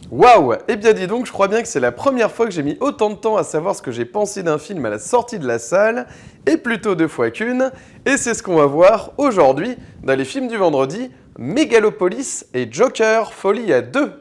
Waouh! Eh bien dis donc, je crois bien que c'est la première fois que j'ai mis autant de temps à savoir ce que j'ai pensé d'un film à la sortie de la salle, et plutôt deux fois qu'une, et c'est ce qu'on va voir aujourd'hui dans les films du vendredi, Megalopolis et Joker, Folie à deux.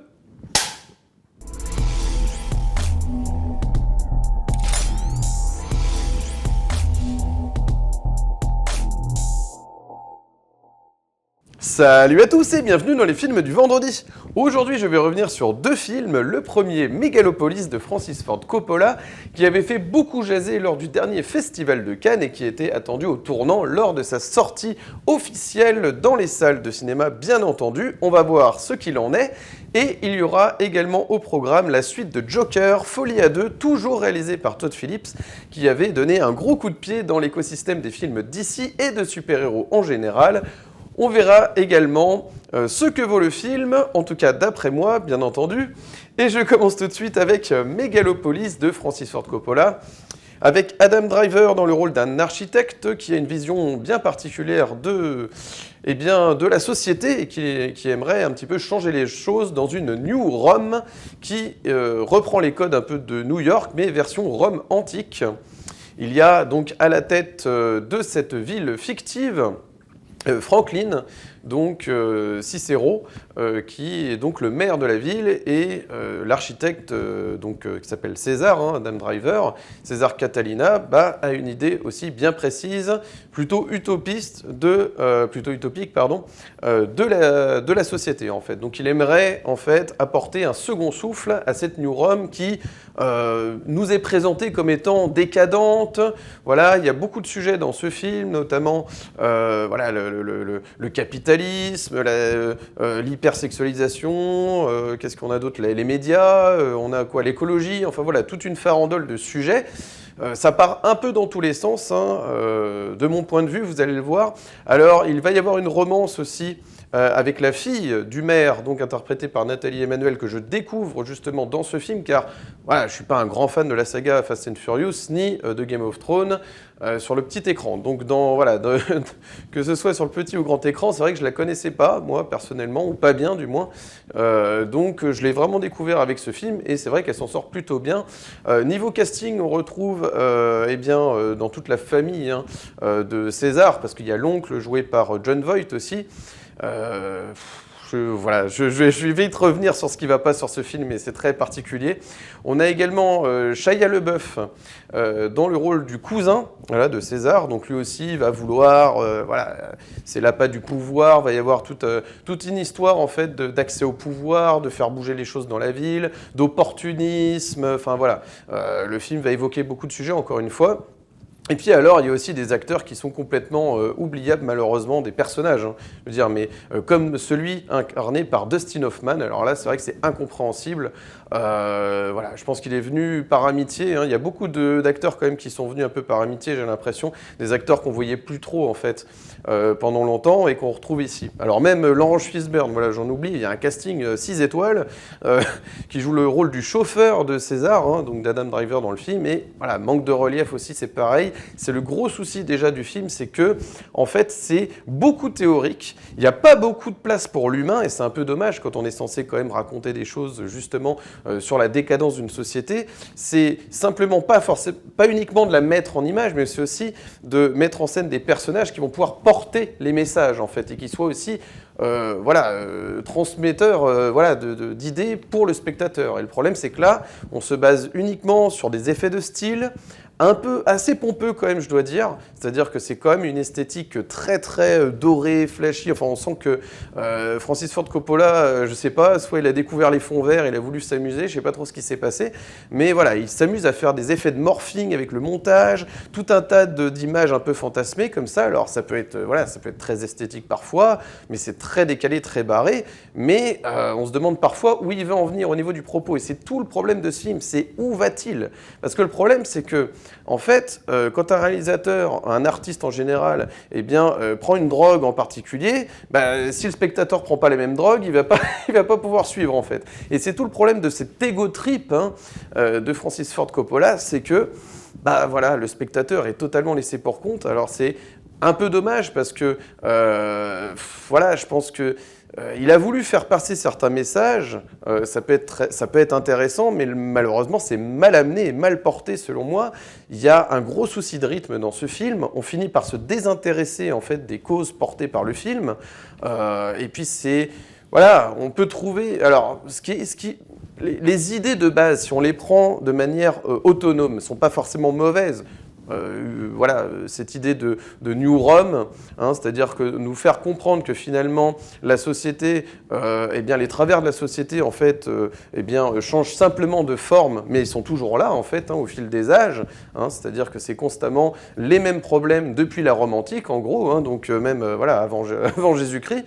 Salut à tous et bienvenue dans les films du vendredi. Aujourd'hui, je vais revenir sur deux films. Le premier, Megalopolis de Francis Ford Coppola, qui avait fait beaucoup jaser lors du dernier festival de Cannes et qui était attendu au tournant lors de sa sortie officielle dans les salles de cinéma, bien entendu. On va voir ce qu'il en est. Et il y aura également au programme la suite de Joker, Folie à deux, toujours réalisé par Todd Phillips, qui avait donné un gros coup de pied dans l'écosystème des films DC et de super-héros en général. On verra également ce que vaut le film, en tout cas d'après moi, bien entendu. Et je commence tout de suite avec Megalopolis de Francis Ford Coppola, avec Adam Driver dans le rôle d'un architecte qui a une vision bien particulière de la société et qui aimerait un petit peu changer les choses dans une New Rome qui reprend les codes un peu de New York, mais version Rome antique. Il y a donc à la tête de cette ville fictive Franklin, donc Cicero, qui est donc le maire de la ville, et l'architecte qui s'appelle César, Adam Driver, César Catalina, a une idée aussi bien précise, plutôt utopique, de la société en fait. Donc il aimerait en fait apporter un second souffle à cette New Rome qui nous est présentée comme étant décadente. Voilà, il y a beaucoup de sujets dans ce film, notamment le capitalisme, l'hypersexualisation, qu'est-ce qu'on a d'autre, les médias, on a quoi, l'écologie, enfin voilà, toute une farandole de sujets. Ça part un peu dans tous les sens, de mon point de vue, vous allez le voir. Alors, il va y avoir une romance aussi avec la fille du maire, donc interprétée par Nathalie Emmanuel, que je découvre justement dans ce film, car voilà, je ne suis pas un grand fan de la saga Fast and Furious, ni de Game of Thrones, sur le petit écran. Donc, que ce soit sur le petit ou grand écran, c'est vrai que je ne la connaissais pas, moi, personnellement, ou pas bien, du moins. Donc, je l'ai vraiment découvert avec ce film, et c'est vrai qu'elle s'en sort plutôt bien. Niveau casting, on retrouve dans toute la famille de César, parce qu'il y a l'oncle joué par Jon Voight aussi. Je vais vite revenir sur ce qui ne va pas sur ce film, mais c'est très particulier. On a également Shia LaBeouf dans le rôle du cousin de César. Donc lui aussi va vouloir, c'est l'appât du pouvoir, va y avoir toute une histoire en fait d'accès au pouvoir, de faire bouger les choses dans la ville, d'opportunisme. Enfin voilà, le film va évoquer beaucoup de sujets encore une fois. Et puis alors, il y a aussi des acteurs qui sont complètement oubliables, malheureusement, des personnages. Je veux dire, mais comme celui incarné par Dustin Hoffman, alors là, c'est vrai que c'est incompréhensible. Je pense qu'il est venu par amitié. Il y a beaucoup d'acteurs quand même qui sont venus un peu par amitié, j'ai l'impression. Des acteurs qu'on voyait plus trop, en fait, pendant longtemps et qu'on retrouve ici. Alors même Laurence Fishburne, voilà, j'en oublie, il y a un casting 6 étoiles qui joue le rôle du chauffeur de César, donc d'Adam Driver dans le film. Et voilà, manque de relief aussi, c'est pareil. C'est le gros souci déjà du film, c'est que en fait c'est beaucoup théorique, il n'y a pas beaucoup de place pour l'humain et c'est un peu dommage quand on est censé quand même raconter des choses justement sur la décadence d'une société. C'est simplement pas uniquement de la mettre en image, mais c'est aussi de mettre en scène des personnages qui vont pouvoir porter les messages en fait et qui soient aussi transmetteurs d'idées pour le spectateur. Et le problème c'est que là, on se base uniquement sur des effets de style, un peu assez pompeux quand même, je dois dire. C'est-à-dire que c'est quand même une esthétique très très dorée, flashy. Enfin, on sent que Francis Ford Coppola, je sais pas, soit il a découvert les fonds verts, il a voulu s'amuser, je sais pas trop ce qui s'est passé. Mais voilà, il s'amuse à faire des effets de morphing avec le montage, tout un tas d'images un peu fantasmées comme ça. Alors ça peut être très esthétique parfois, mais c'est très décalé, très barré. Mais on se demande parfois où il veut en venir au niveau du propos. Et c'est tout le problème de ce film, c'est où va-t-il ? Parce que le problème, c'est que en fait, quand un réalisateur, un artiste en général, prend une drogue en particulier, si le spectateur prend pas les mêmes drogues, il va pas pouvoir suivre en fait. Et c'est tout le problème de cet ego trip de Francis Ford Coppola, c'est que le spectateur est totalement laissé pour compte. Alors c'est un peu dommage parce que, voilà, je pense que il a voulu faire passer certains messages, ça peut être intéressant, mais malheureusement c'est mal amené et mal porté selon moi. Il y a un gros souci de rythme dans ce film, on finit par se désintéresser en fait des causes portées par le film, et puis c'est... Voilà, on peut trouver... Alors, les idées de base, si on les prend de manière autonome, ne sont pas forcément mauvaises. Voilà, cette idée de New Rome, hein, c'est-à-dire que nous faire comprendre que finalement la société, eh bien les travers de la société en fait, eh bien changent simplement de forme, mais ils sont toujours là en fait, hein, au fil des âges. Hein, c'est-à-dire que c'est constamment les mêmes problèmes depuis la Rome antique, en gros. Hein, donc même voilà avant Jésus-Christ,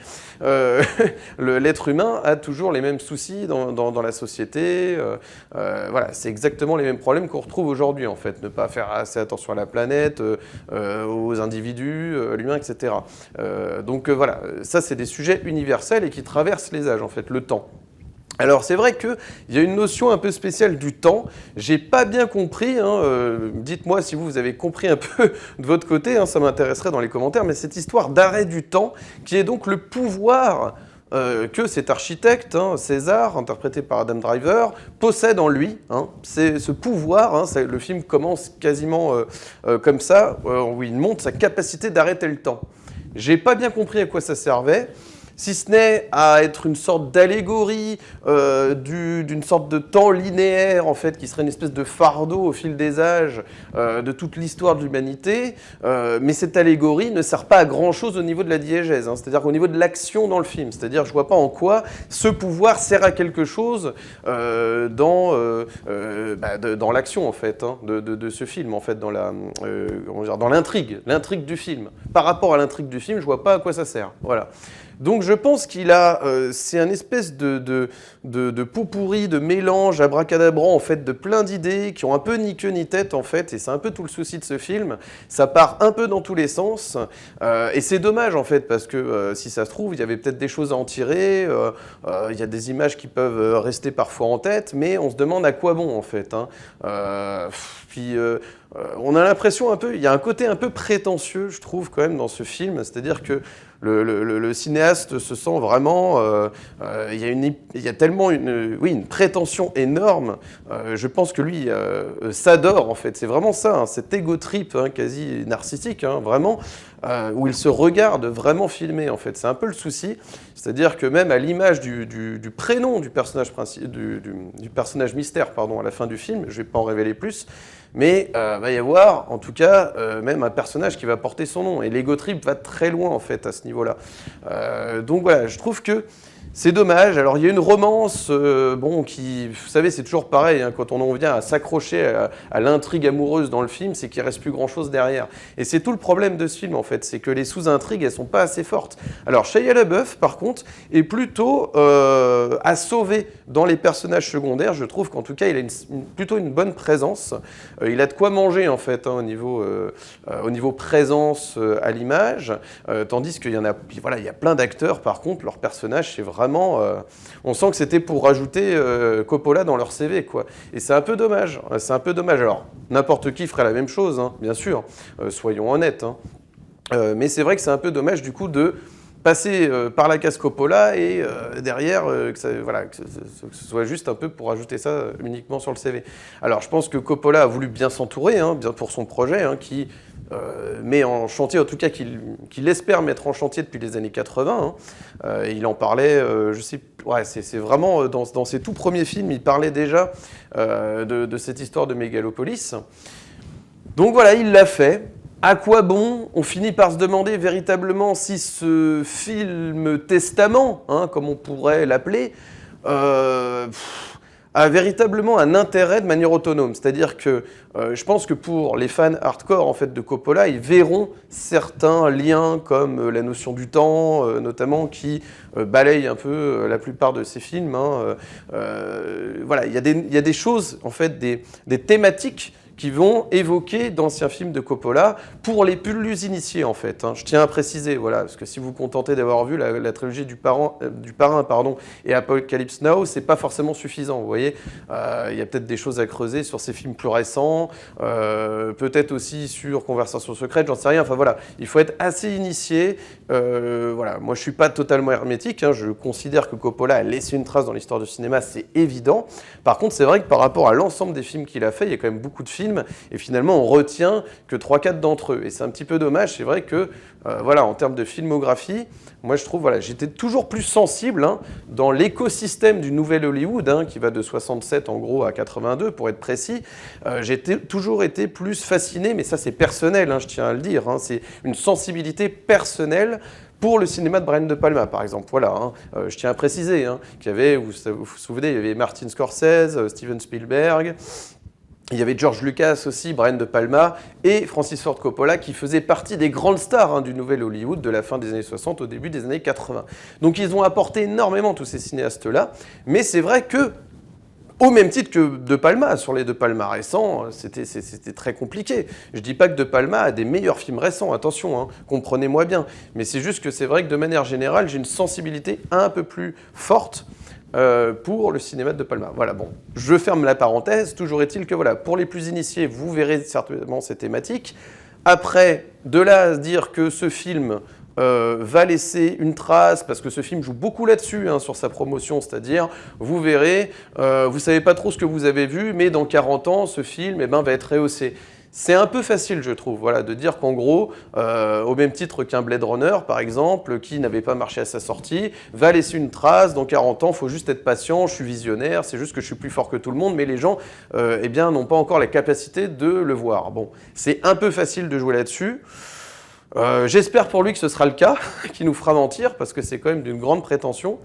l'être humain a toujours les mêmes soucis dans la société. Voilà, c'est exactement les mêmes problèmes qu'on retrouve aujourd'hui en fait. Ne pas faire assez attention à la planète, aux individus, l'humain, etc. Donc voilà, ça c'est des sujets universels et qui traversent les âges en fait, le temps. Alors c'est vrai qu'il y a une notion un peu spéciale du temps, j'ai pas bien compris, hein, dites-moi si vous avez compris un peu de votre côté, hein, ça m'intéresserait dans les commentaires, mais cette histoire d'arrêt du temps, qui est donc le pouvoir que cet architecte, hein, César, interprété par Adam Driver, possède en lui. Hein, c'est ce pouvoir, hein, le film commence quasiment comme ça, où il montre sa capacité d'arrêter le temps. J'ai pas bien compris à quoi ça servait, si ce n'est à être une sorte d'allégorie d'une sorte de temps linéaire, en fait, qui serait une espèce de fardeau au fil des âges de toute l'histoire de l'humanité. Mais cette allégorie ne sert pas à grand-chose au niveau de la diégèse, hein, c'est-à-dire au niveau de l'action dans le film. C'est-à-dire, je vois pas en quoi ce pouvoir sert à quelque chose dans l'action, en fait, hein, de ce film, en fait, dans l'intrigue du film. Par rapport à l'intrigue du film, je vois pas à quoi ça sert. Voilà. Donc je pense qu'il a, c'est un espèce de pot-pourri, de mélange abracadabrant en fait de plein d'idées qui ont un peu ni queue ni tête en fait, et c'est un peu tout le souci de ce film. Ça part un peu dans tous les sens, et c'est dommage en fait parce que si ça se trouve, il y avait peut-être des choses à en tirer, il y a des images qui peuvent rester parfois en tête, mais on se demande à quoi bon en fait. Hein. On a l'impression un peu, il y a un côté un peu prétentieux, je trouve quand même dans ce film, c'est-à-dire que le cinéaste se sent vraiment... il y a tellement une prétention énorme. Je pense que lui s'adore, en fait. C'est vraiment ça, hein, cet ego trip hein, quasi narcissique, hein, vraiment, où il se regarde vraiment filmé, en fait. C'est un peu le souci. C'est-à-dire que même à l'image du prénom du personnage, du personnage mystère, pardon, à la fin du film, je ne vais pas en révéler plus, mais va y avoir, en tout cas, même un personnage qui va porter son nom. Et l'ego trip va très loin, en fait, à ce niveau-là. Donc voilà, je trouve que c'est dommage. Alors, il y a une romance, qui... Vous savez, c'est toujours pareil, hein, quand on en vient à s'accrocher à l'intrigue amoureuse dans le film, c'est qu'il ne reste plus grand-chose derrière. Et c'est tout le problème de ce film, en fait. C'est que les sous-intrigues, elles ne sont pas assez fortes. Alors, Shia LaBeouf, par contre, est plutôt à sauver dans les personnages secondaires. Je trouve qu'en tout cas, il a plutôt une bonne présence. Il a de quoi manger, en fait, hein, au niveau présence à l'image. Tandis qu'il y en a, voilà, il y a plein d'acteurs, par contre, leurs personnages, c'est vraiment... on sent que c'était pour rajouter Coppola dans leur CV, quoi. Et c'est un peu dommage. C'est un peu dommage. Alors, n'importe qui ferait la même chose, hein, bien sûr. Soyons honnêtes. Hein. Mais c'est vrai que c'est un peu dommage, du coup, de passer par la case Coppola et derrière, que ce soit juste un peu pour ajouter ça uniquement sur le CV. Alors, je pense que Coppola a voulu bien s'entourer, hein, bien pour son projet, hein, qui met en chantier, en tout cas qu'il espère mettre en chantier depuis les années 80. Hein. Il en parlait, je sais, ouais, c'est vraiment dans ses tout premiers films, il parlait déjà de cette histoire de Mégalopolis. Donc voilà, il l'a fait. À quoi bon? On finit par se demander véritablement si ce film testament, hein, comme on pourrait l'appeler, a véritablement un intérêt de manière autonome. C'est-à-dire que je pense que pour les fans hardcore en fait, de Coppola, ils verront certains liens comme la notion du temps, notamment, qui balaye un peu la plupart de ses films. Hein. Voilà, il y a des choses, en fait, des thématiques qui vont évoquer d'anciens films de Coppola pour les plus initiés en fait. Je tiens à préciser, voilà, parce que si vous vous contentez d'avoir vu la trilogie du Parrain et Apocalypse Now, c'est pas forcément suffisant. Vous voyez, il y a peut-être des choses à creuser sur ces films plus récents, peut-être aussi sur Conversation secrète, j'en sais rien. Enfin voilà, il faut être assez initié. Voilà, moi je suis pas totalement hermétique. Je considère que Coppola a laissé une trace dans l'histoire du cinéma, c'est évident. Par contre, c'est vrai que par rapport à l'ensemble des films qu'il a fait, il y a quand même beaucoup de films. Et finalement, on retient que 3-4 d'entre eux. Et c'est un petit peu dommage. C'est vrai que, voilà, en termes de filmographie, moi, je trouve, voilà, j'étais toujours plus sensible dans l'écosystème du nouvel Hollywood, qui va de 67 en gros à 82, pour être précis. J'ai toujours été plus fasciné, mais ça, c'est personnel, je tiens à le dire. C'est une sensibilité personnelle pour le cinéma de Brian De Palma, par exemple. Voilà, je tiens à préciser qu'il y avait, vous vous souvenez, il y avait Martin Scorsese, Steven Spielberg. Il y avait George Lucas aussi, Brian De Palma et Francis Ford Coppola qui faisaient partie des grandes stars du nouvel Hollywood de la fin des années 60 au début des années 80. Donc ils ont apporté énormément tous ces cinéastes-là, mais c'est vrai que, au même titre que De Palma, sur les De Palma récents, c'était très compliqué. Je dis pas que De Palma a des meilleurs films récents, attention, comprenez-moi bien, mais c'est juste que c'est vrai que de manière générale, j'ai une sensibilité un peu plus forte pour le cinéma de De Palma. Voilà, bon, je ferme la parenthèse. Toujours est-il que, voilà, pour les plus initiés, vous verrez certainement ces thématiques. Après, de là à se dire que ce film va laisser une trace, parce que ce film joue beaucoup là-dessus, sur sa promotion, c'est-à-dire, vous verrez, vous savez pas trop ce que vous avez vu, mais dans 40 ans, ce film va être rehaussé. C'est un peu facile, je trouve, voilà, de dire qu'en gros, au même titre qu'un Blade Runner, par exemple, qui n'avait pas marché à sa sortie, va laisser une trace, dans 40 ans, il faut juste être patient, je suis visionnaire, c'est juste que je suis plus fort que tout le monde, mais les gens n'ont pas encore la capacité de le voir. Bon, c'est un peu facile de jouer là-dessus. J'espère pour lui que ce sera le cas, qu'il nous fera mentir, parce que c'est quand même d'une grande prétention.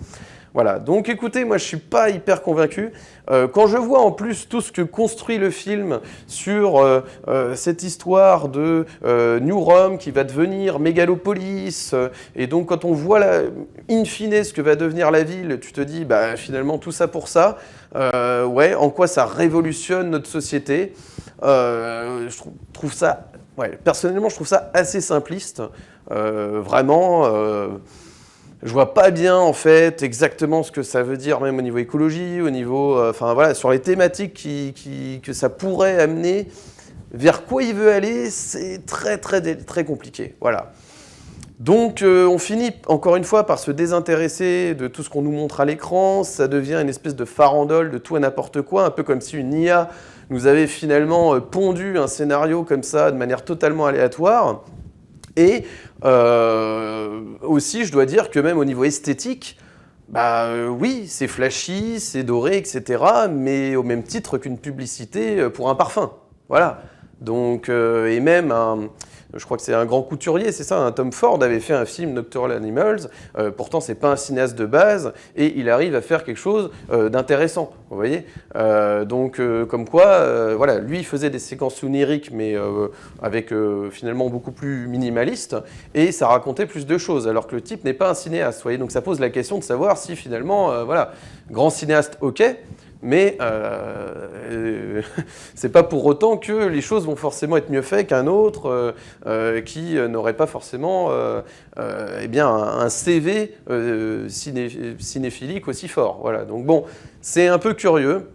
Voilà, donc écoutez, moi je suis pas hyper convaincu. Quand je vois en plus tout ce que construit le film sur cette histoire de New Rome qui va devenir mégalopolis, et donc quand on voit in fine ce que va devenir la ville, tu te dis finalement tout ça pour ça, ouais, en quoi ça révolutionne notre société. Je trouve ça, ouais, personnellement je trouve ça assez simpliste, vraiment. Je vois pas bien, en fait, exactement ce que ça veut dire, même au niveau écologie, au niveau... Enfin, voilà, sur les thématiques que ça pourrait amener, vers quoi il veut aller, c'est très, très, très compliqué. Voilà. Donc, on finit, encore une fois, par se désintéresser de tout ce qu'on nous montre à l'écran. Ça devient une espèce de farandole de tout et n'importe quoi, un peu comme si une IA nous avait finalement pondu un scénario comme ça, de manière totalement aléatoire. Et aussi, je dois dire que même au niveau esthétique, oui, c'est flashy, c'est doré, etc., mais au même titre qu'une publicité pour un parfum. Voilà. Donc, et même je crois que c'est un grand couturier, c'est ça, Tom Ford avait fait un film Nocturnal Animals, pourtant c'est pas un cinéaste de base, et il arrive à faire quelque chose d'intéressant, vous voyez. Donc comme quoi, voilà, lui il faisait des séquences oniriques, mais avec finalement beaucoup plus minimaliste, et ça racontait plus de choses, alors que le type n'est pas un cinéaste, vous voyez. Donc ça pose la question de savoir si finalement, voilà, grand cinéaste, ok, mais c'est pas pour autant que les choses vont forcément être mieux faites qu'un autre qui n'aurait pas forcément un CV cinéphilique aussi fort. Voilà. Donc bon, c'est un peu curieux.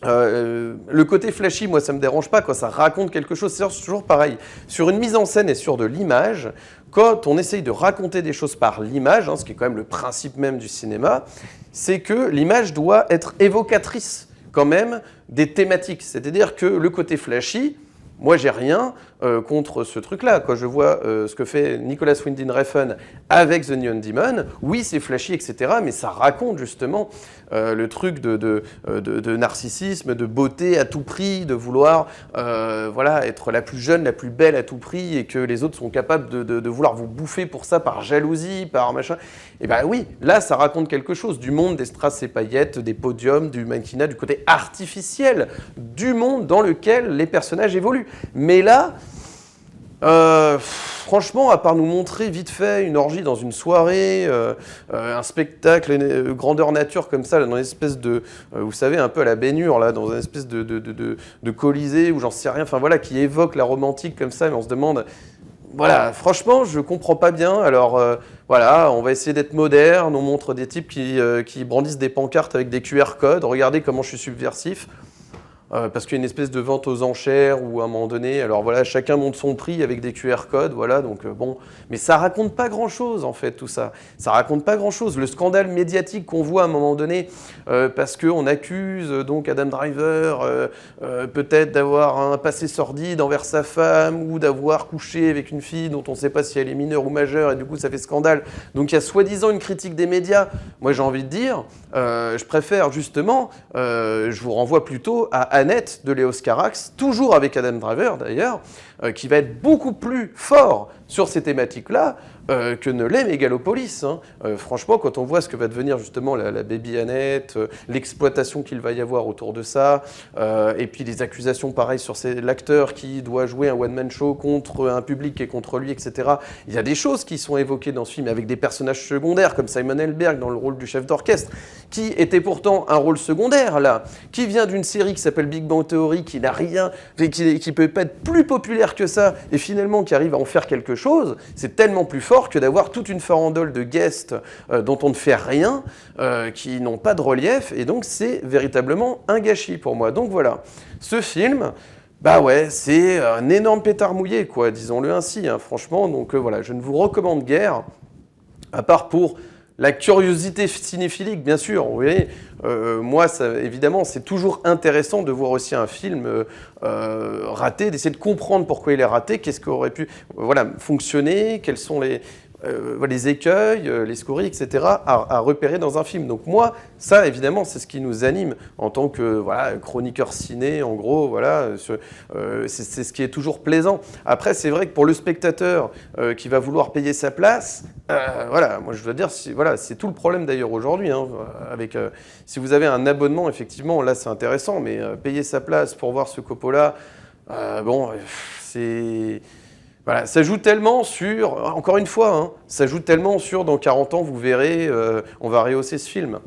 Le côté flashy, moi, ça me dérange pas quand ça raconte quelque chose. C'est toujours pareil. Sur une mise en scène et sur de l'image, quand on essaye de raconter des choses par l'image, ce qui est quand même le principe même du cinéma, c'est que l'image doit être évocatrice quand même des thématiques. C'est-à-dire que le côté flashy, moi, j'ai rien contre ce truc-là. Quand je vois ce que fait Nicolas Winding Refn avec The Neon Demon, oui, c'est flashy, etc., mais ça raconte justement le truc de narcissisme, de beauté à tout prix, de vouloir voilà, être la plus jeune, la plus belle à tout prix, et que les autres sont capables de vouloir vous bouffer pour ça, par jalousie, par machin. Et bien oui, là, ça raconte quelque chose du monde des strass et paillettes, des podiums, du mannequinat, du côté artificiel du monde dans lequel les personnages évoluent. Mais là, Franchement, à part nous montrer vite fait une orgie dans une soirée, un spectacle grandeur nature comme ça, là, dans une espèce de, vous savez, un peu à la baignure, là, dans une espèce de colisée ou j'en sais rien, enfin voilà, qui évoque la romantique comme ça, mais on se demande, voilà, franchement, je comprends pas bien. Alors voilà, on va essayer d'être moderne, on montre des types qui brandissent des pancartes avec des QR codes, regardez comment je suis subversif. Parce qu'il y a une espèce de vente aux enchères où à un moment donné, alors voilà, chacun monte son prix avec des QR codes, voilà, donc bon, mais ça raconte pas grand-chose en fait tout ça. Ça raconte pas grand-chose. Le scandale médiatique qu'on voit à un moment donné, parce qu'on accuse donc Adam Driver peut-être d'avoir un passé sordide envers sa femme ou d'avoir couché avec une fille dont on ne sait pas si elle est mineure ou majeure et du coup ça fait scandale. Donc il y a soi-disant une critique des médias. Moi j'ai envie de dire, je préfère justement, je vous renvoie plutôt à Annette de Léos Carax, toujours avec Adam Driver d'ailleurs, qui va être beaucoup plus fort sur ces thématiques-là que ne l'est Megalopolis. Hein. Franchement, quand on voit ce que va devenir justement la baby Annette, l'exploitation qu'il va y avoir autour de ça, et puis les accusations pareilles sur l'acteur qui doit jouer un one-man show contre un public qui est contre lui, etc. Il y a des choses qui sont évoquées dans ce film avec des personnages secondaires comme Simon Helberg dans le rôle du chef d'orchestre, qui était pourtant un rôle secondaire là, qui vient d'une série qui s'appelle Big Bang Theory, qui n'a rien, qui peut pas être plus populaire que ça, et finalement qui arrive à en faire quelque chose. C'est tellement plus fort que d'avoir toute une farandole de guests dont on ne fait rien, qui n'ont pas de relief, et donc c'est véritablement un gâchis pour moi. Donc voilà, ce film, bah ouais, c'est un énorme pétard mouillé, quoi, disons-le ainsi, hein, franchement, donc voilà, je ne vous recommande guère, à part pour la curiosité cinéphilique, bien sûr, vous voyez, moi, ça, évidemment, c'est toujours intéressant de voir aussi un film raté, d'essayer de comprendre pourquoi il est raté, qu'est-ce qui aurait pu fonctionner, quels sont les écueils, les scories, etc., à repérer dans un film. Donc moi, ça, évidemment, c'est ce qui nous anime en tant que chroniqueur ciné, en gros, voilà, c'est ce qui est toujours plaisant. Après, c'est vrai que pour le spectateur qui va vouloir payer sa place, moi je veux dire, c'est tout le problème d'ailleurs aujourd'hui, hein, si vous avez un abonnement, effectivement, là c'est intéressant, mais payer sa place pour voir ce Coppola, c'est... Voilà, ça joue tellement sur, encore une fois, hein, ça joue tellement sur, dans 40 ans, vous verrez, on va rehausser ce film.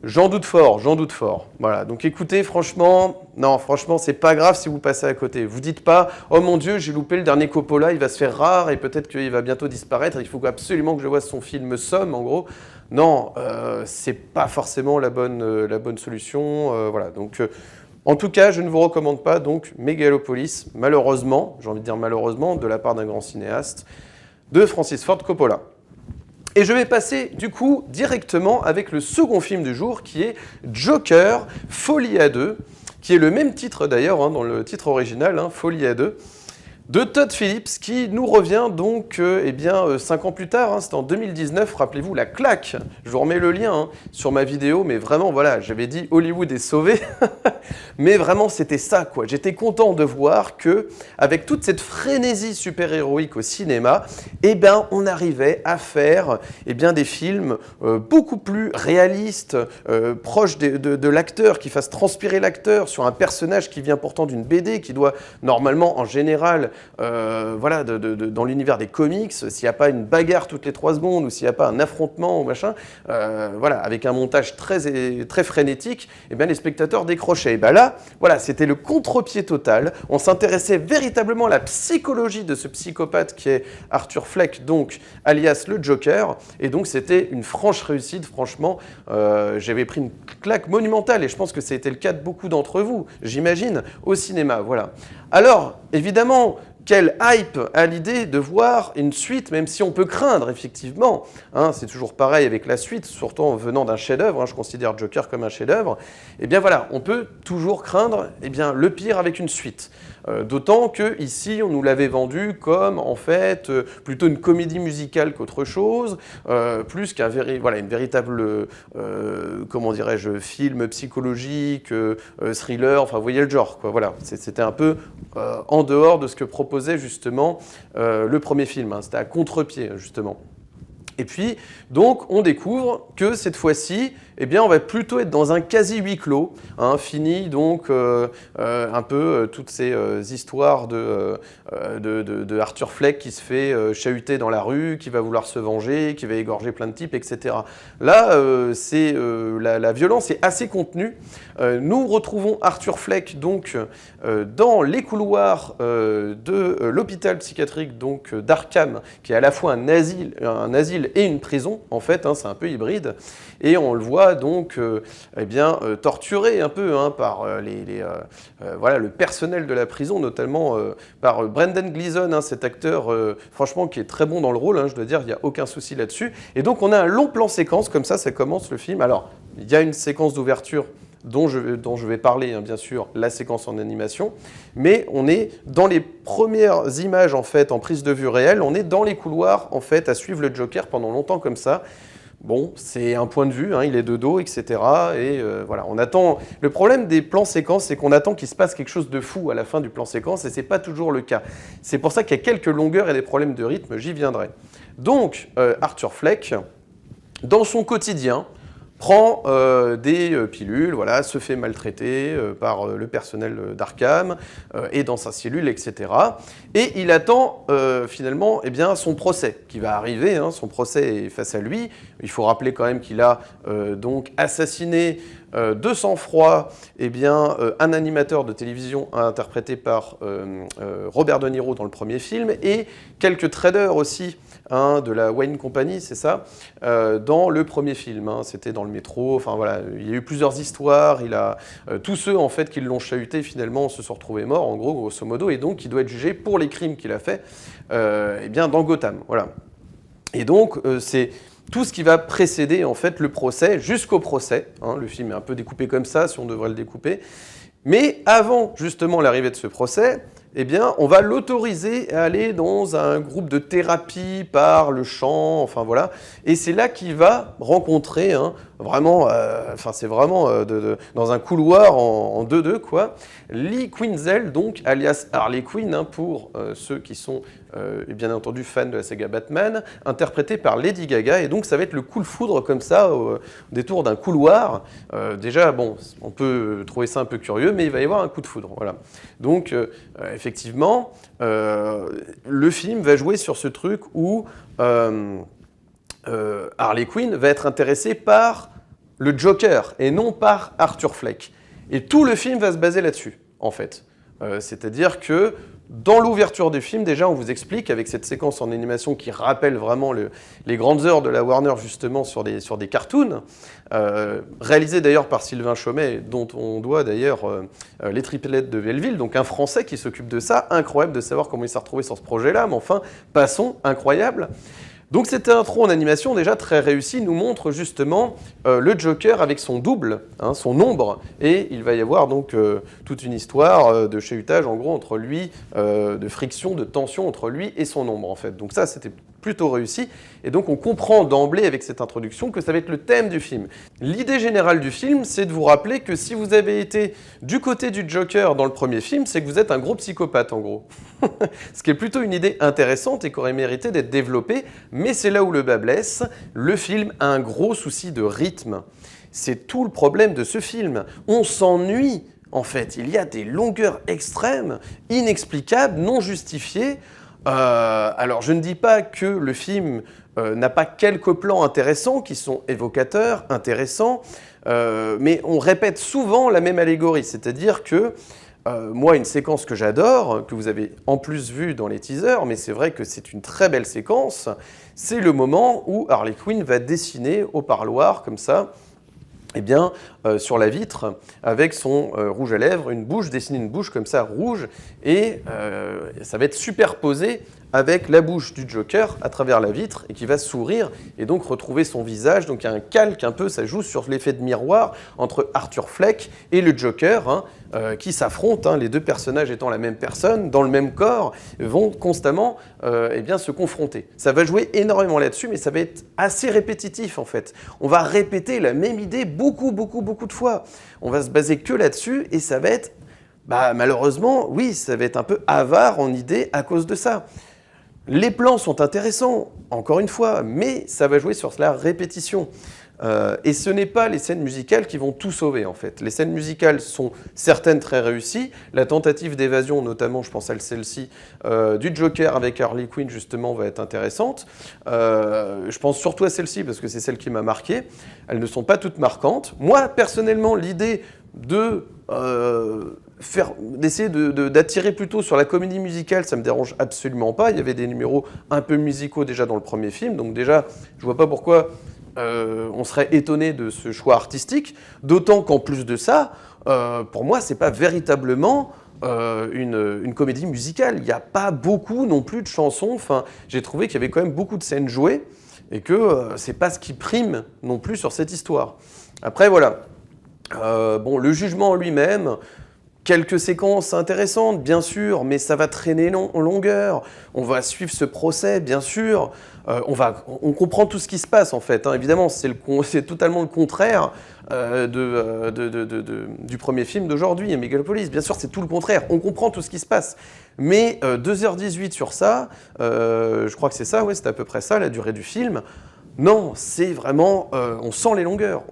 J'en doute fort, j'en doute fort. Voilà, donc écoutez, franchement, c'est pas grave si vous passez à côté. Vous dites pas, oh mon Dieu, j'ai loupé le dernier Coppola, il va se faire rare et peut-être qu'il va bientôt disparaître, il faut absolument que je voie son film Somme, en gros. Non, c'est pas forcément la bonne solution, voilà, donc... En tout cas, je ne vous recommande pas donc Megalopolis, malheureusement, j'ai envie de dire malheureusement, de la part d'un grand cinéaste, de Francis Ford Coppola. Et je vais passer du coup directement avec le second film du jour qui est Joker, Folie à deux, qui est le même titre d'ailleurs hein, dans le titre original, hein, Folie à deux, de Todd Phillips, qui nous revient donc 5 ans plus tard, hein, c'était en 2019, rappelez-vous la claque, je vous remets le lien hein, sur ma vidéo, mais vraiment voilà, j'avais dit Hollywood est sauvé, mais vraiment c'était ça quoi, j'étais content de voir que avec toute cette frénésie super-héroïque au cinéma, on arrivait à faire des films beaucoup plus réalistes, proches de l'acteur, qui fassent transpirer l'acteur sur un personnage qui vient pourtant d'une BD, qui doit normalement en général dans l'univers des comics, s'il n'y a pas une bagarre toutes les 3 secondes ou s'il n'y a pas un affrontement ou machin, avec un montage très frénétique, les spectateurs décrochaient. Et là, c'était le contre-pied total. On s'intéressait véritablement à la psychologie de ce psychopathe qui est Arthur Fleck, donc alias le Joker. Et donc c'était une franche réussite, franchement. J'avais pris une claque monumentale et je pense que ça a été le cas de beaucoup d'entre vous, j'imagine, au cinéma. Voilà. Alors, évidemment, quelle hype à l'idée de voir une suite, même si on peut craindre, effectivement. Hein, c'est toujours pareil avec la suite, surtout en venant d'un chef-d'œuvre. Hein, je considère Joker comme un chef-d'œuvre. On peut toujours craindre le pire avec une suite. D'autant qu'ici, on nous l'avait vendu comme, en fait, plutôt une comédie musicale qu'autre chose, plus qu'un une véritable, film psychologique, thriller, enfin, vous voyez le genre, quoi. Voilà, c'était un peu en dehors de ce que proposait justement le premier film. Hein, c'était à contre-pied, justement. Et puis, donc, on découvre que cette fois-ci, eh bien, on va plutôt être dans un quasi huis clos, hein, fini donc un peu toutes ces histoires de Arthur Fleck qui se fait chahuter dans la rue, qui va vouloir se venger, qui va égorger plein de types, etc. Là, la violence est assez contenue. Nous retrouvons Arthur Fleck donc dans les couloirs de l'hôpital psychiatrique donc d'Arkham, qui est à la fois un asile et une prison, en fait, hein, c'est un peu hybride, et on le voit donc torturé un peu hein, par le personnel de la prison, notamment par Brendan Gleeson, hein, cet acteur franchement qui est très bon dans le rôle, hein, je dois dire, il n'y a aucun souci là-dessus. Et donc on a un long plan séquence, comme ça commence le film. Alors, il y a une séquence d'ouverture dont je vais parler, hein, bien sûr, la séquence en animation, mais on est dans les premières images, en fait, en prise de vue réelle, on est dans les couloirs, en fait, à suivre le Joker pendant longtemps comme ça. Bon, c'est un point de vue, hein, il est de dos, etc. Et voilà, on attend. Le problème des plans séquences, c'est qu'on attend qu'il se passe quelque chose de fou à la fin du plan séquence, et c'est pas toujours le cas. C'est pour ça qu'il y a quelques longueurs et des problèmes de rythme, j'y viendrai. Donc, Arthur Fleck, dans son quotidien, prend des pilules, voilà, se fait maltraiter par le personnel d'Arkham, est dans sa cellule, etc. Et il attend finalement son procès qui va arriver, hein, son procès est face à lui. Il faut rappeler quand même qu'il a donc assassiné de sang-froid un animateur de télévision interprété par Robert De Niro dans le premier film, et quelques traders aussi, hein, de la Wayne Company, c'est ça, dans le premier film, hein, c'était dans le métro, enfin voilà, il y a eu plusieurs histoires, tous ceux en fait qui l'ont chahuté finalement se sont retrouvés morts, en gros, grosso modo, et donc il doit être jugé pour les crimes qu'il a fait dans Gotham, voilà. Et donc c'est tout ce qui va précéder en fait le procès, jusqu'au procès, hein, le film est un peu découpé comme ça, si on devrait le découper, mais avant justement l'arrivée de ce procès, on va l'autoriser à aller dans un groupe de thérapie par le chant, enfin voilà, et c'est là qu'il va rencontrer, hein, vraiment, c'est vraiment dans un couloir en 2-2, quoi, Lee Quinzel, donc, alias Harley Quinn, hein, pour ceux qui sont bien entendu fans de la saga Batman, interprété par Lady Gaga, et donc ça va être le coup de foudre comme ça, au détour d'un couloir. Déjà, bon, on peut trouver ça un peu curieux, mais il va y avoir un coup de foudre, voilà. Donc, effectivement, le film va jouer sur ce truc où Harley Quinn va être intéressée par le Joker et non par Arthur Fleck. Et tout le film va se baser là-dessus, en fait. C'est-à-dire que dans l'ouverture du film, déjà, on vous explique, avec cette séquence en animation qui rappelle vraiment les grandes heures de la Warner, justement, sur des cartoons, réalisés d'ailleurs par Sylvain Chomet, dont on doit d'ailleurs les triplettes de Belleville, donc un Français qui s'occupe de ça. Incroyable de savoir comment il s'est retrouvé sur ce projet-là, mais enfin, passons, incroyable. Donc cette intro en animation déjà très réussie nous montre justement le Joker avec son double, hein, son ombre, et il va y avoir donc toute une histoire de chahutage en gros entre lui, de friction, de tension entre lui et son ombre en fait. Donc ça c'était plutôt réussi, et donc on comprend d'emblée avec cette introduction que ça va être le thème du film. L'idée générale du film, c'est de vous rappeler que si vous avez été du côté du Joker dans le premier film, c'est que vous êtes un gros psychopathe en gros. Ce qui est plutôt une idée intéressante et qui aurait mérité d'être développée, mais c'est là où le bât blesse. Le film a un gros souci de rythme. C'est tout le problème de ce film. On s'ennuie, en fait. Il y a des longueurs extrêmes, inexplicables, non justifiées. Alors, je ne dis pas que le film n'a pas quelques plans intéressants qui sont évocateurs, intéressants, mais on répète souvent la même allégorie, c'est-à-dire que moi, une séquence que j'adore, que vous avez en plus vue dans les teasers, mais c'est vrai que c'est une très belle séquence, c'est le moment où Harley Quinn va dessiner au parloir, comme ça, sur la vitre, avec son rouge à lèvres, dessiner une bouche comme ça, rouge, et ça va être superposé avec la bouche du Joker à travers la vitre, et qui va sourire, et donc retrouver son visage. Donc il y a un calque un peu, ça joue sur l'effet de miroir entre Arthur Fleck et le Joker, hein, qui s'affrontent, hein, les deux personnages étant la même personne, dans le même corps, vont constamment se confronter. Ça va jouer énormément là-dessus, mais ça va être assez répétitif en fait. On va répéter la même idée beaucoup de fois. On va se baser que là-dessus, et ça va être, malheureusement, oui, ça va être un peu avare en idées à cause de ça. Les plans sont intéressants, encore une fois, mais ça va jouer sur la répétition. Et ce n'est pas les scènes musicales qui vont tout sauver, en fait. Les scènes musicales sont certaines très réussies. La tentative d'évasion, notamment, je pense à celle-ci, du Joker avec Harley Quinn, justement, va être intéressante. Je pense surtout à celle-ci, parce que c'est celle qui m'a marqué. Elles ne sont pas toutes marquantes. Moi, personnellement, l'idée de... d'essayer d'attirer plutôt sur la comédie musicale, ça me dérange absolument pas. Il y avait des numéros un peu musicaux déjà dans le premier film, donc déjà, je vois pas pourquoi on serait étonné de ce choix artistique, d'autant qu'en plus de ça, pour moi, c'est pas véritablement une comédie musicale. Il n'y a pas beaucoup non plus de chansons. Enfin, j'ai trouvé qu'il y avait quand même beaucoup de scènes jouées et que c'est pas ce qui prime non plus sur cette histoire. Après, voilà. Bon, le jugement en lui-même, quelques séquences intéressantes, bien sûr, mais ça va traîner en longueur. On va suivre ce procès, bien sûr. On comprend tout ce qui se passe, en fait. Hein. Évidemment, c'est totalement le contraire du premier film d'aujourd'hui, Megalopolis. Bien sûr, c'est tout le contraire. On comprend tout ce qui se passe. Mais 2h18 sur ça, je crois que c'est ça, ouais, c'est à peu près ça, la durée du film. Non, c'est vraiment... on sent les longueurs,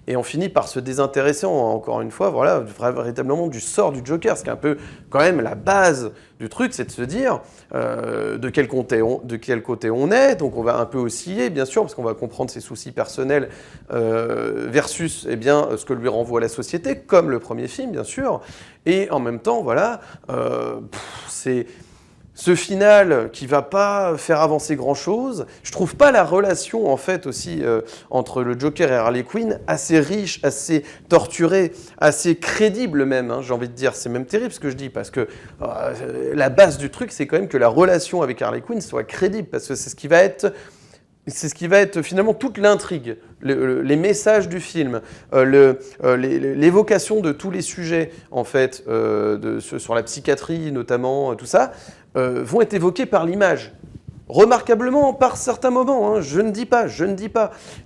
Et on finit par se désintéresser, encore une fois, voilà, véritablement du sort du Joker. Ce qui est un peu, quand même, la base du truc, c'est de se dire de quel côté on est. Donc on va un peu osciller, bien sûr, parce qu'on va comprendre ses soucis personnels versus eh bien, ce que lui renvoie la société, comme le premier film, bien sûr. Et en même temps, voilà, c'est... Ce final qui va pas faire avancer grand-chose, je trouve pas la relation en fait aussi entre le Joker et Harley Quinn assez riche, assez torturée, assez crédible même, hein, j'ai envie de dire. C'est même terrible ce que je dis, parce que la base du truc, c'est quand même que la relation avec Harley Quinn soit crédible, parce que c'est ce qui va être finalement toute l'intrigue, les messages du film, l'évocation de tous les sujets en fait, sur la psychiatrie notamment, tout ça, vont être évoqués par l'image. Remarquablement par certains moments, hein, je ne dis pas.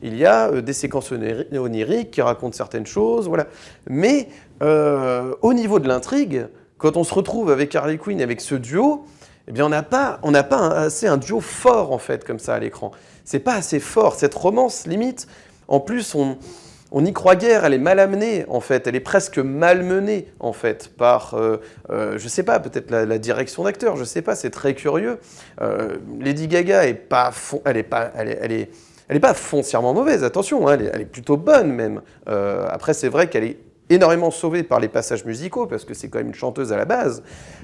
Il y a des séquences oniriques qui racontent certaines choses, voilà. Mais au niveau de l'intrigue, quand on se retrouve avec Harley Quinn, avec ce duo, eh bien on n'a pas assez un duo fort en fait comme ça à l'écran. C'est pas assez fort, cette romance limite. En plus, on y croit guère, elle est mal amenée en fait, elle est presque malmenée en fait par, je sais pas, peut-être la direction d'acteur, je sais pas, c'est très curieux. Lady Gaga elle est pas foncièrement mauvaise, attention, hein, elle est plutôt bonne même. Après c'est vrai qu'elle est énormément sauvée par les passages musicaux, parce que c'est quand même une chanteuse à la base,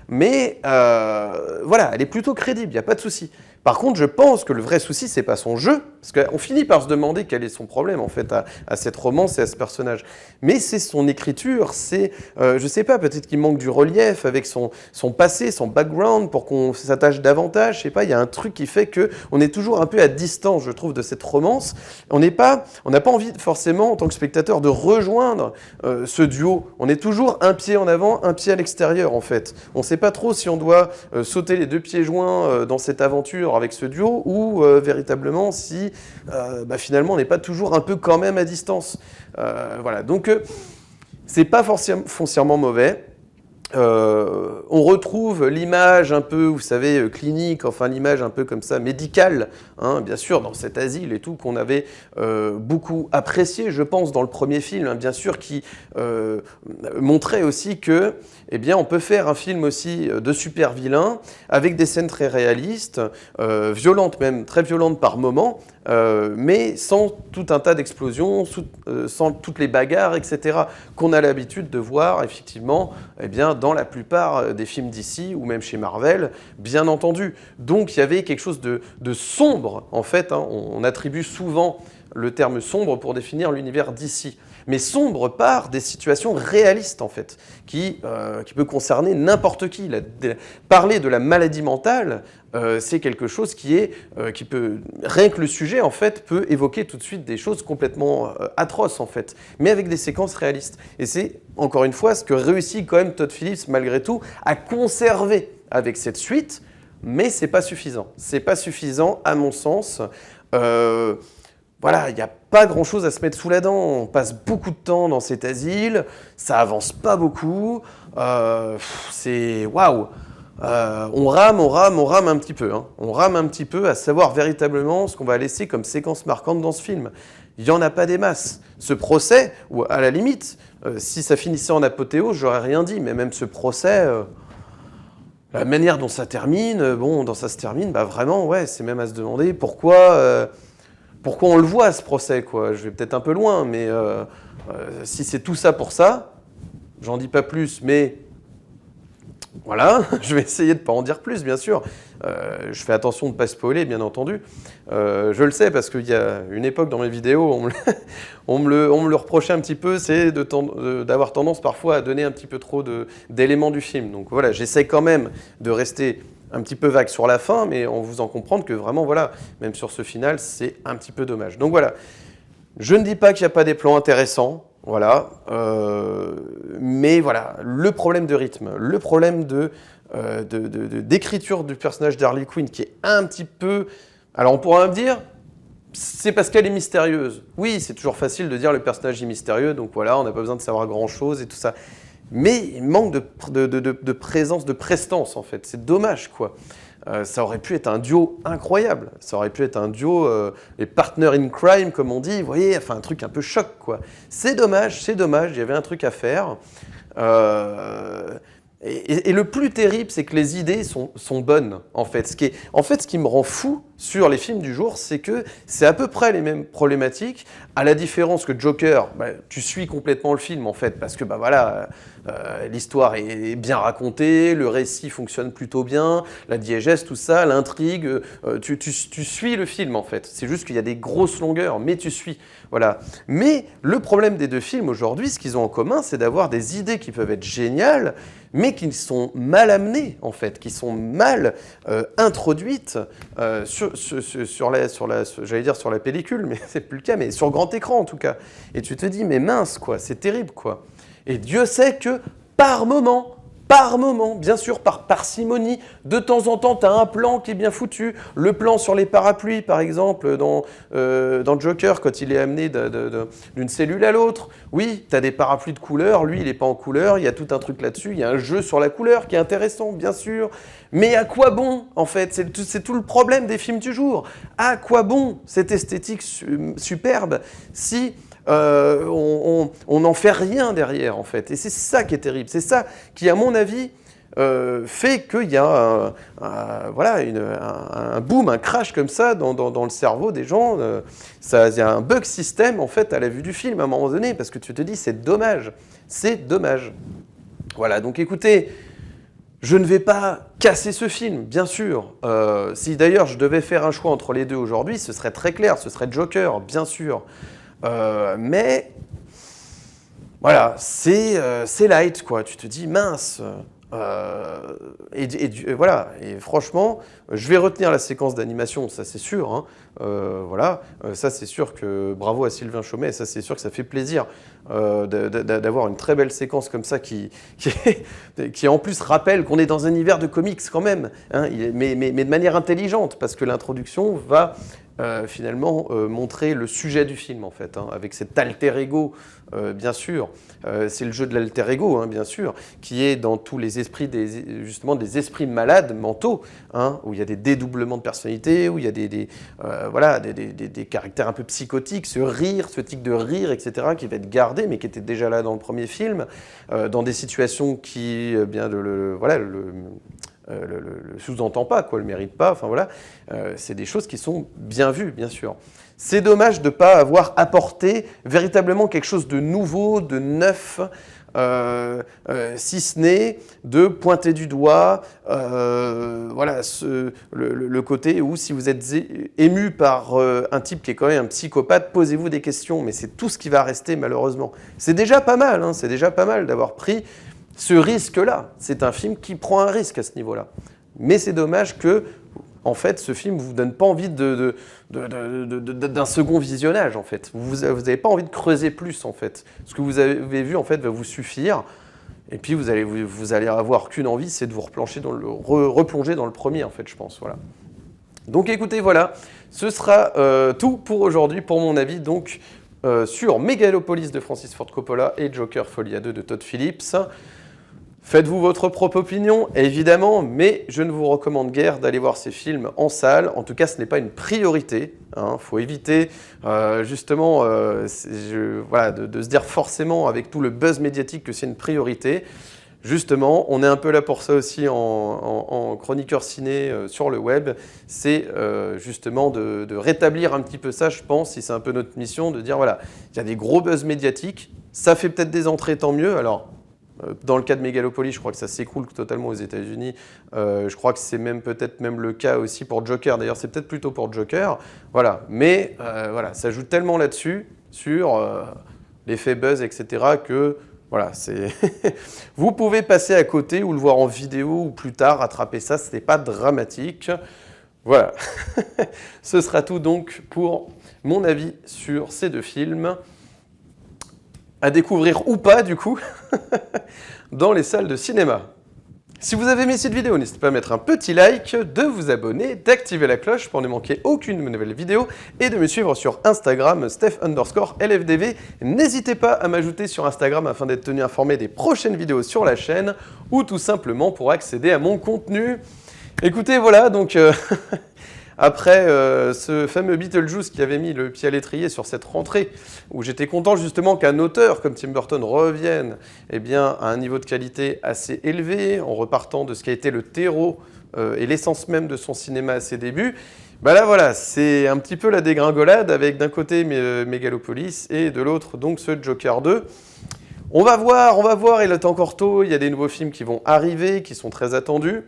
mais voilà, elle est plutôt crédible, il n'y a pas de souci. Par contre, je pense que le vrai souci, c'est pas son jeu, parce qu'on finit par se demander quel est son problème, en fait, à cette romance et à ce personnage. Mais c'est son écriture, c'est, je sais pas, peut-être qu'il manque du relief avec son passé, son background, pour qu'on s'attache davantage, je sais pas, il y a un truc qui fait qu'on est toujours un peu à distance, je trouve, de cette romance. On n'a pas envie, forcément, en tant que spectateur, de rejoindre ce duo. On est toujours un pied en avant, un pied à l'extérieur, en fait. On sait pas trop si on doit sauter les deux pieds joints dans cette aventure avec ce duo, ou véritablement si finalement on n'est pas toujours un peu quand même à distance. Voilà, donc c'est pas foncièrement mauvais. On retrouve l'image un peu, vous savez, clinique, enfin l'image un peu comme ça, médicale, hein, bien sûr, dans cet asile et tout, qu'on avait beaucoup apprécié, je pense, dans le premier film, hein, bien sûr, qui montrait aussi que, eh bien, on peut faire un film aussi de super vilain, avec des scènes très réalistes, violentes même, très violentes par moments, mais sans tout un tas d'explosions, sans toutes les bagarres, etc., qu'on a l'habitude de voir, effectivement, eh bien, dans la plupart des films d'ici, ou même chez Marvel, bien entendu. Donc, il y avait quelque chose de sombre, en fait, hein. On attribue souvent le terme sombre pour définir l'univers d'ici. Mais sombre par des situations réalistes, en fait, qui peut concerner n'importe qui. Parler de la maladie mentale, c'est quelque chose qui peut, rien que le sujet, en fait, peut évoquer tout de suite des choses complètement atroces, en fait, mais avec des séquences réalistes. Et c'est, encore une fois, ce que réussit quand même Todd Phillips, malgré tout, à conserver avec cette suite, mais c'est pas suffisant. C'est pas suffisant, à mon sens. Voilà, il n'y a pas grand-chose à se mettre sous la dent. On passe beaucoup de temps dans cet asile, ça avance pas beaucoup. C'est waouh. on rame un petit peu. Hein. On rame un petit peu à savoir véritablement ce qu'on va laisser comme séquence marquante dans ce film. Il n'y en a pas des masses. Ce procès, ou à la limite, si ça finissait en apothéose, j'aurais rien dit, mais même ce procès, la manière dont ça termine, ça se termine, vraiment, ouais, c'est même à se demander pourquoi on le voit, ce procès, quoi. Je vais peut-être un peu loin, mais si c'est tout ça pour ça, j'en dis pas plus, mais voilà, je vais essayer de ne pas en dire plus, bien sûr. Je fais attention de ne pas spoiler, bien entendu. Je le sais, parce qu'il y a une époque dans mes vidéos, on me le reprochait un petit peu, c'est d'avoir tendance parfois à donner un petit peu trop d'éléments du film. Donc voilà, j'essaie quand même de rester un petit peu vague sur la fin, mais en vous en comprendre que vraiment, voilà, même sur ce final, c'est un petit peu dommage. Donc voilà, je ne dis pas qu'il n'y a pas des plans intéressants, voilà, mais voilà, le problème de rythme, le problème d'écriture du personnage d'Harley Quinn qui est un petit peu... Alors on pourra me dire, c'est parce qu'elle est mystérieuse. Oui, c'est toujours facile de dire le personnage est mystérieux, donc voilà, on n'a pas besoin de savoir grand-chose et tout ça. Mais il manque de présence, de prestance en fait, c'est dommage quoi. Ça aurait pu être un duo incroyable, ça aurait pu être un duo, les partners in crime comme on dit, vous voyez, enfin un truc un peu choc quoi. C'est dommage, il y avait un truc à faire. Et le plus terrible, c'est que les idées sont bonnes, en fait. Ce qui me rend fou sur les films du jour, c'est que c'est à peu près les mêmes problématiques, à la différence que Joker, tu suis complètement le film, en fait, parce que, l'histoire est bien racontée, le récit fonctionne plutôt bien, la diégèse, tout ça, l'intrigue, tu suis le film, en fait. C'est juste qu'il y a des grosses longueurs, mais tu suis, voilà. Mais le problème des deux films, aujourd'hui, ce qu'ils ont en commun, c'est d'avoir des idées qui peuvent être géniales, mais qui sont mal amenées, en fait, qui sont mal introduites sur la pellicule, mais c'est plus le cas, mais sur grand écran, en tout cas. Et tu te dis, mais mince, quoi, c'est terrible, quoi. Et Dieu sait que, par moment, bien sûr, par parcimonie, de temps en temps, tu as un plan qui est bien foutu. Le plan sur les parapluies, par exemple, dans Joker, quand il est amené d'une cellule à l'autre. Oui, tu as des parapluies de couleur, lui, il n'est pas en couleur, il y a tout un truc là-dessus, il y a un jeu sur la couleur qui est intéressant, bien sûr. Mais à quoi bon, en fait? C'est tout le problème des films du jour. À quoi bon cette esthétique superbe si... on n'en fait rien derrière, en fait. Et c'est ça qui est terrible. C'est ça qui, à mon avis, fait qu'il y a un boom, un crash comme ça dans le cerveau des gens. Il y a un bug système, en fait, à la vue du film, à un moment donné, parce que tu te dis, c'est dommage. C'est dommage. Voilà, donc écoutez... Je ne vais pas casser ce film, bien sûr. Si d'ailleurs je devais faire un choix entre les deux aujourd'hui, ce serait très clair, ce serait Joker, bien sûr. Mais voilà, c'est light, quoi. Tu te dis, mince. Voilà, et franchement, je vais retenir la séquence d'animation, ça c'est sûr. Hein. Ça c'est sûr que bravo à Sylvain Chomet, ça c'est sûr que ça fait plaisir d'avoir une très belle séquence comme ça qui en plus rappelle qu'on est dans un univers de comics quand même, hein, mais de manière intelligente, parce que l'introduction va finalement montrer le sujet du film en fait, hein, avec cet alter ego, bien sûr. C'est le jeu de l'alter ego, hein, bien sûr, qui est dans tous les esprits, justement des esprits malades mentaux, hein, où il y a des dédoublements de personnalité, où il y a des caractères un peu psychotiques, ce rire, ce tic de rire, etc., qui va être gardé, mais qui était déjà là dans le premier film, dans des situations qui, le sous-entend pas, quoi, le mérite pas, enfin voilà, c'est des choses qui sont bien vues, bien sûr. C'est dommage de ne pas avoir apporté véritablement quelque chose de nouveau, de neuf, si ce n'est de pointer du doigt, le côté où si vous êtes ému par un type qui est quand même un psychopathe, posez-vous des questions, mais c'est tout ce qui va rester malheureusement. C'est déjà pas mal, hein, c'est déjà pas mal d'avoir pris ce risque-là. C'est un film qui prend un risque à ce niveau-là. Mais c'est dommage que, en fait, ce film ne vous donne pas envie d'un second visionnage, en fait. Vous n'avez pas envie de creuser plus, en fait. Ce que vous avez vu, en fait, va vous suffire. Et puis, vous allez avoir qu'une envie, c'est de vous replonger dans le premier, en fait, je pense. Voilà. Donc, écoutez, voilà. Ce sera tout pour aujourd'hui, pour mon avis. Donc, sur Megalopolis de Francis Ford Coppola et Joker Folie à 2 de Todd Phillips. Faites-vous votre propre opinion, évidemment, mais je ne vous recommande guère d'aller voir ces films en salle. En tout cas, ce n'est pas une priorité. Faut éviter justement voilà, de se dire forcément avec tout le buzz médiatique que c'est une priorité. Justement, on est un peu là pour ça aussi en chroniqueur ciné sur le web, c'est justement de rétablir un petit peu ça, je pense, si c'est un peu notre mission, de dire voilà, il y a des gros buzz médiatiques, ça fait peut-être des entrées, tant mieux. Alors, dans le cas de Megalopolis, je crois que ça s'écroule totalement aux États-Unis. Je crois que c'est peut-être même le cas aussi pour Joker. D'ailleurs, c'est peut-être plutôt pour Joker. Voilà. Mais voilà, ça joue tellement là-dessus, sur l'effet buzz, etc., que voilà, vous pouvez passer à côté ou le voir en vidéo ou plus tard, rattraper ça, ce n'est pas dramatique. Voilà. Ce sera tout donc pour mon avis sur ces deux films. À découvrir ou pas, du coup, dans les salles de cinéma. Si vous avez aimé cette vidéo, n'hésitez pas à mettre un petit like, de vous abonner, d'activer la cloche pour ne manquer aucune de mes nouvelles vidéos et de me suivre sur Instagram, Steph_LFDV. N'hésitez pas à m'ajouter sur Instagram afin d'être tenu informé des prochaines vidéos sur la chaîne ou tout simplement pour accéder à mon contenu. Écoutez, voilà, donc... Après ce fameux Beetlejuice qui avait mis le pied à l'étrier sur cette rentrée, où j'étais content justement qu'un auteur comme Tim Burton revienne à un niveau de qualité assez élevé, en repartant de ce qui a été le terreau et l'essence même de son cinéma à ses débuts, bah là voilà, c'est un petit peu la dégringolade avec d'un côté Megalopolis et de l'autre donc ce Joker 2. On va voir, il est encore tôt, il y a des nouveaux films qui vont arriver, qui sont très attendus.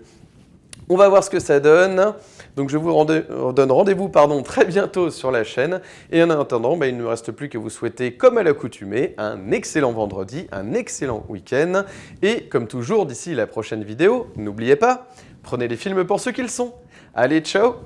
On va voir ce que ça donne. Donc je vous donne rendez-vous très bientôt sur la chaîne. Et en attendant, il ne me reste plus que vous souhaiter, comme à l'accoutumée, un excellent vendredi, un excellent week-end. Et comme toujours, d'ici la prochaine vidéo, n'oubliez pas, prenez les films pour ce qu'ils sont. Allez, ciao!